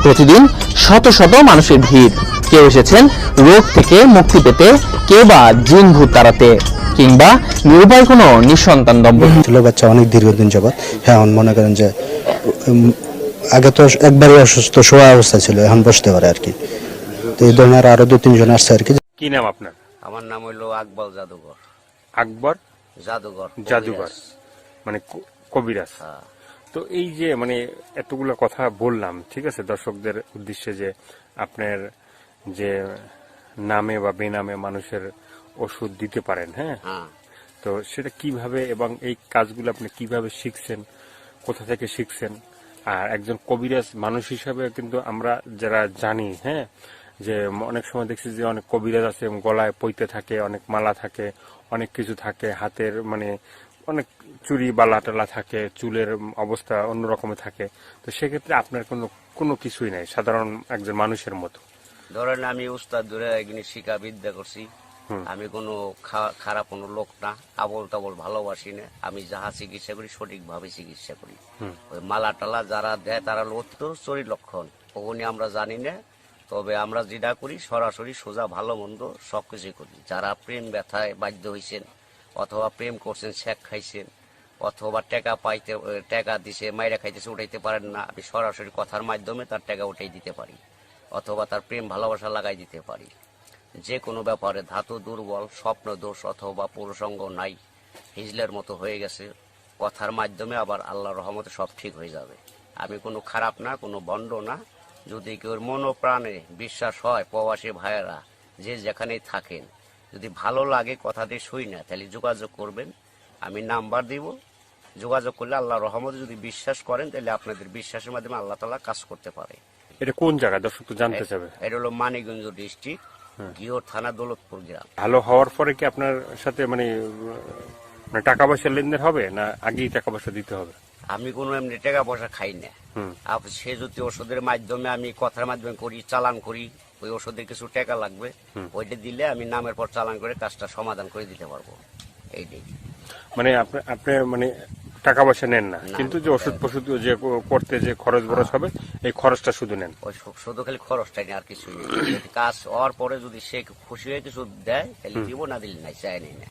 প্রতিদিন শত শত মানুষের ভিড়। কেউ এসেছেন রোগ থেকে মুক্তি পেতে, কেউ বা জিন ভূত তাড়াতে, কিংবা নিরুপায় কোনো নিঃসন্তান দম্পতি। ছিল বাচ্চা অনেক দীর্ঘদিন যাবৎ। হ্যাঁ, মনে করেন যে আগে তো একবারই অসুস্থ শোয়া অবস্থা ছিল, এখন বসতে পারে আর কি। তো এই ধরনের আরো 2-3 জন আসছে আর কি। কি নাম আপনার? আমার নাম হইলো আকবর জাদুঘর। আকবর জাদুঘর, মানে কবিরাজ। তো এই যে মানে এতগুলো কথা বললাম, ঠিক আছে, দর্শকদের উদ্দেশ্যে যে আপনার যে নামে বা বেনামে মানুষের ওষুধ দিতে পারেন, হ্যাঁ, তো সেটা কিভাবে এবং এই কাজগুলো আপনি কিভাবে শিখছেন, কোথা থেকে শিখছেন? আর একজন কবিরাজ মানুষ হিসাবে কিন্তু আমরা যারা জানি, হ্যাঁ, যে অনেক সময় দেখছি যে অনেক কবিরাজ আছে গলায় পইতে থাকে, অনেক মালা থাকে, অনেক কিছু থাকে, হাতের মানে অনেক চুরি বালা টালা থাকে, চুলের অবস্থা অন্যরকমে থাকে। তো সেক্ষেত্রে আপনার কোনো কিছুই নাই, সাধারণ একজন মানুষের মতো। ধরেন আমি উস্তাদ ধরে একদিন শিক্ষা বিদ্যা করছি। আমি কোনো খারাপ কোনো লোক না, আবল তাবল ভালোবাসি না। আমি যাহা চিকিৎসা করি সঠিকভাবে চিকিৎসা করি। ওই মালা টালা যারা দেয় তারা লত্য চরি লক্ষণ ওগুলি আমরা জানি না। তবে আমরা যেটা করি সরাসরি সোজা ভালো মন্দ সবকিছু করি। যারা প্রেম ব্যথায় বাধ্য হয়েছেন, অথবা প্রেম করছেন, শেখ খাইছেন, অথবা টাকা দিছে মাইরা খাইতেছে, উঠাইতে পারেন না, আমি সরাসরি কথার মাধ্যমে তার টাকা উঠাই দিতে পারি, অথবা তার প্রেম ভালোবাসা লাগাই দিতে পারি। যে কোনো ব্যাপারে ধাতু দুর্বল, স্বপ্ন দোষ অথবা পুরুষঙ্গ নাই, হিজলের মতো হয়ে গেছে, কথার মাধ্যমে আবার আল্লাহর রহমতে সব ঠিক হয়ে যাবে। আমি কোনো খারাপ না, কোনো বন্ড না। যদি কেউ মনোপ্রাণে বিশ্বাস হয়, প্রবাসী ভাইয়েরা যে যেখানেই থাকেন, যদি ভালো লাগে কথা দিয়ে শুই না, তাহলে যোগাযোগ করবেন, আমি নাম্বার দিব। যোগাযোগ করলে আল্লাহর রহমতে যদি বিশ্বাস করেন, তাহলে আপনাদের বিশ্বাসের মাধ্যমে আল্লাহ তাআলা কাজ করতে পারে। এটা কোন জায়গা দর্শক তো জানতে চাবে? এটা হলো মানিকগঞ্জ ডিস্ট্রিক্ট, গিওর থানা, দৌলতপুর গ্রাম। ভালো হওয়ার পরে কি আপনার সাথে মানে টাকা পয়সা লেনদেন হবে, না আগেই টাকা পয়সা দিতে হবে? আমি কোনো এমনি টাকা পয়সা খাই না। সে যদি ওষুধের মাধ্যমে, আমি কথার মাধ্যমে করি, চালান করি, ওই ওষুধের কিছু টাকা লাগবে, ওইটা দিলে আমি নামের পর চালান করে কাজটা সমাধান করে দিতে পারবো। এইটাই মানে আপনি মানে টাকা পয়সা নেন না, কিন্তু যে ওষুধ ফষুধ যে করতে যে খরচ বরচ হবে, এই খরচটা শুধু নেন? ওই শুধু খালি খরচটাই নেই, আর কিছু কাজ হওয়ার পরে যদি সে খুশি হয়ে কিছু দেয় তাহলে দিব, না দিলে নাই, চাই নেই না।